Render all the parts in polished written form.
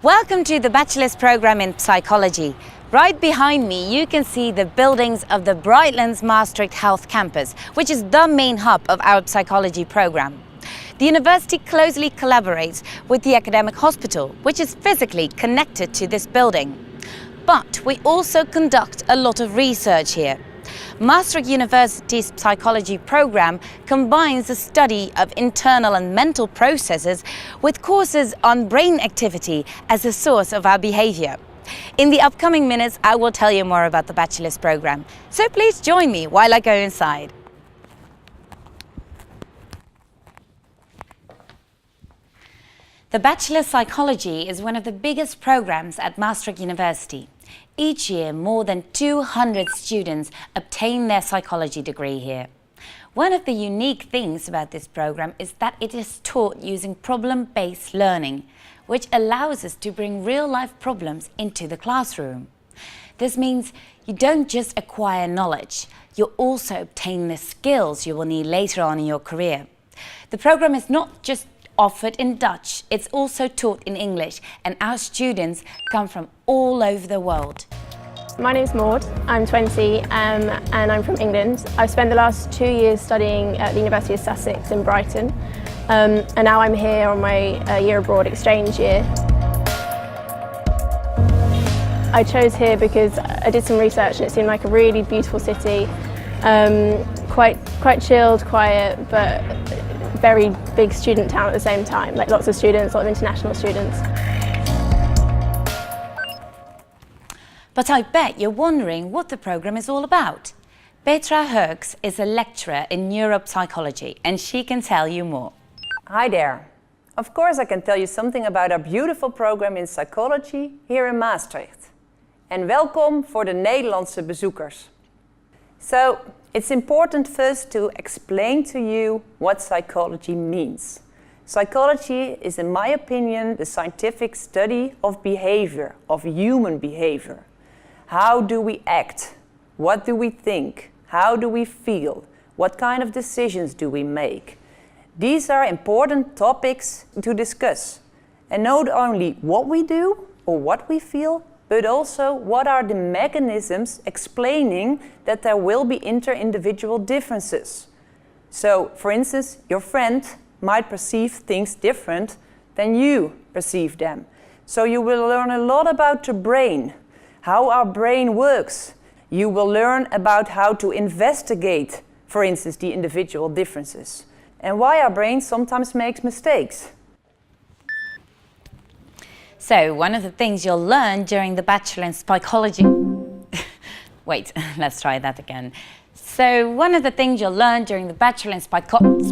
Welcome to the Bachelor's program in Psychology. Right behind me you can see the buildings of the Brightlands Maastricht Health Campus, which is the main hub of our psychology program. The university closely collaborates with the academic hospital, which is physically connected to this building. But we also conduct a lot of research here. Maastricht University's psychology program combines the study of internal and mental processes with courses on brain activity as a source of our behavior. In the upcoming minutes, I will tell you more about the bachelor's program. So please join me while I go inside. The Bachelor Psychology is one of the biggest programs at Maastricht University. Each year, more than 200 students obtain their psychology degree here. One of the unique things about this program is that it is taught using problem-based learning, which allows us to bring real-life problems into the classroom. This means you don't just acquire knowledge, you also obtain the skills you will need later on in your career. The program is not just offered in Dutch, it's also taught in English, and our students come from all over the world. My name's Maud, I'm 20 and I'm from England. I've spent the last 2 years studying at the University of Sussex in Brighton, and now I'm here on my year abroad exchange year. I chose here because I did some research and it seemed like a really beautiful city, quite chilled, quiet, but very big student town at the same time, like lots of students, lot of international students. But I bet you're wondering what the program is all about. Petra Herks is a lecturer in neuropsychology and she can tell you more. Hi there. Of course I can tell you something about our beautiful program in psychology here in Maastricht. En welkom voor de Nederlandse bezoekers. So, it's important first to explain to you what psychology means. Psychology is, in my opinion, the scientific study of behavior, of human behavior. How do we act? What do we think? How do we feel? What kind of decisions do we make? These are important topics to discuss. And not only what we do or what we feel, but also what are the mechanisms explaining that there will be inter-individual differences. So, for instance, your friend might perceive things different than you perceive them. So you will learn a lot about the brain, how our brain works. You will learn about how to investigate, for instance, the individual differences, and why our brain sometimes makes mistakes. So, one of the things you'll learn during the Bachelor in Psychology... Wait, let's try that again. So, one of the things you'll learn during the Bachelor in Psychology...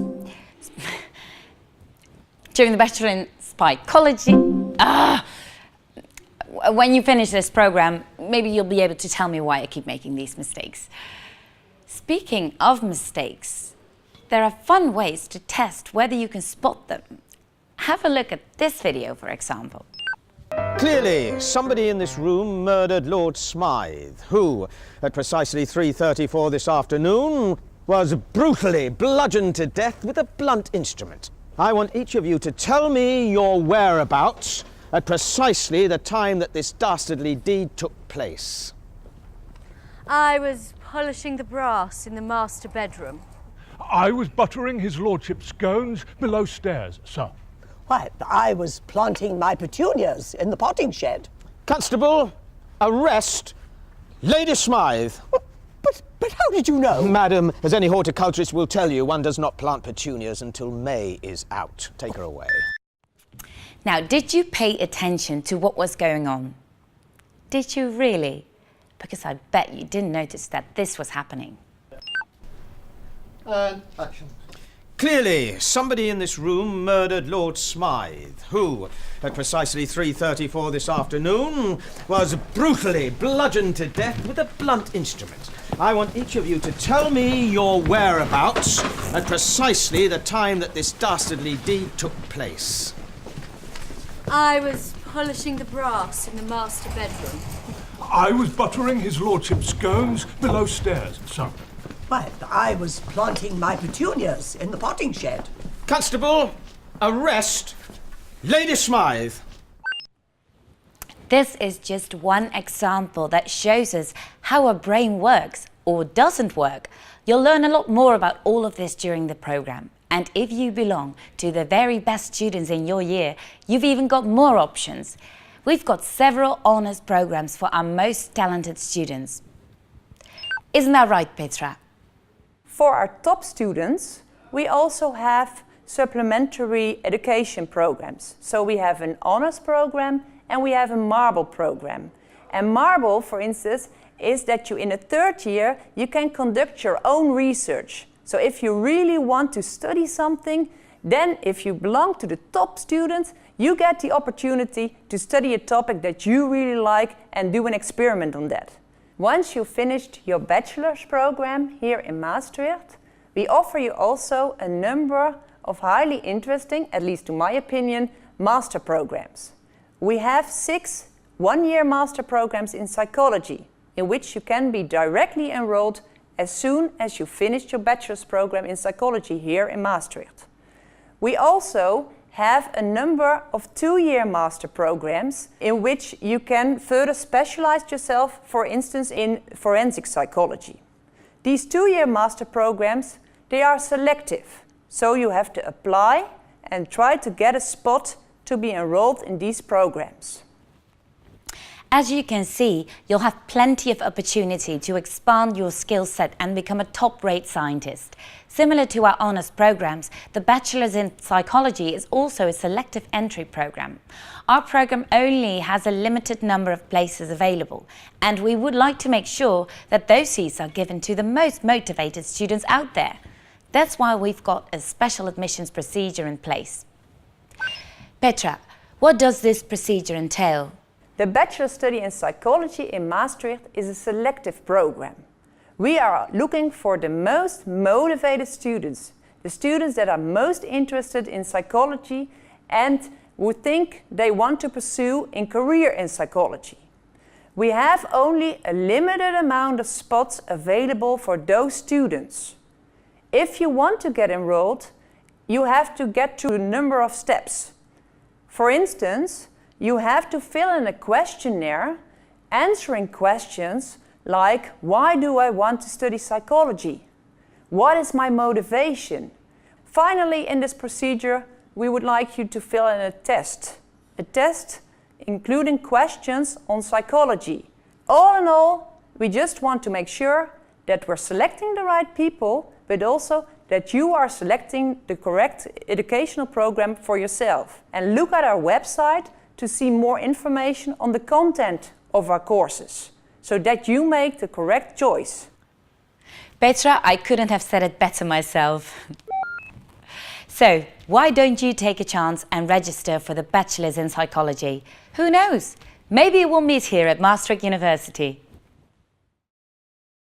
When you finish this program, maybe you'll be able to tell me why I keep making these mistakes. Speaking of mistakes, there are fun ways to test whether you can spot them. Have a look at this video, for example. Clearly, somebody in this room murdered Lord Smythe, who, at precisely 3:34 this afternoon, was brutally bludgeoned to death with a blunt instrument. I want each of you to tell me your whereabouts at precisely the time that this dastardly deed took place. I was polishing the brass in the master bedroom. I was buttering his lordship's scones below stairs, sir. Why, I was planting my petunias in the potting shed. Constable, arrest Lady Smythe. But how did you know? Madam, as any horticulturist will tell you, one does not plant petunias until May is out. Take her away. Now, did you pay attention to what was going on? Did you really? Because I bet you didn't notice that this was happening. And action. Clearly, somebody in this room murdered Lord Smythe, who, at precisely 3:34 this afternoon, was brutally bludgeoned to death with a blunt instrument. I want each of you to tell me your whereabouts at precisely the time that this dastardly deed took place. I was polishing the brass in the master bedroom. I was buttering his lordship's scones below stairs, sir. Why, I was planting my petunias in the potting shed. Constable, arrest Lady Smythe. This is just one example that shows us how a brain works or doesn't work. You'll learn a lot more about all of this during the program. And if you belong to the very best students in your year, you've even got more options. We've got several honours programs for our most talented students. Isn't that right, Petra? For our top students, we also have supplementary education programs. So we have an honours program and we have a marble program. And marble, for instance, is that you in the third year, you can conduct your own research. So if you really want to study something, then if you belong to the top students, you get the opportunity to study a topic that you really like and do an experiment on that. Once you've finished your bachelor's program here in Maastricht, we offer you also a number of highly interesting, at least to my opinion, master programs. We have 6 one-year master programs in psychology, in which you can be directly enrolled as soon as you finish your bachelor's program in psychology here in Maastricht. We also have a number of 2-year master programs in which you can further specialize yourself, for instance, in forensic psychology. These 2-year master programs, they are selective, so you have to apply and try to get a spot to be enrolled in these programs. As you can see, you'll have plenty of opportunity to expand your skill set and become a top-rate scientist. Similar to our honours programs, the Bachelor's in Psychology is also a selective entry program. Our program only has a limited number of places available, and we would like to make sure that those seats are given to the most motivated students out there. That's why we've got a special admissions procedure in place. Petra, what does this procedure entail? The Bachelor Study in Psychology in Maastricht is a selective program. We are looking for the most motivated students, the students that are most interested in psychology and who think they want to pursue a career in psychology. We have only a limited amount of spots available for those students. If you want to get enrolled, you have to get through a number of steps. For instance, you have to fill in a questionnaire answering questions like, why do I want to study psychology? What is my motivation? Finally, in this procedure, we would like you to fill in a test including questions on psychology. All in all, we just want to make sure that we're selecting the right people, but also that you are selecting the correct educational program for yourself. And look at our website to see more information on the content of our courses, so that you make the correct choice. Petra, I couldn't have said it better myself. So, why don't you take a chance and register for the Bachelor's in Psychology? Who knows? Maybe we'll meet here at Maastricht University.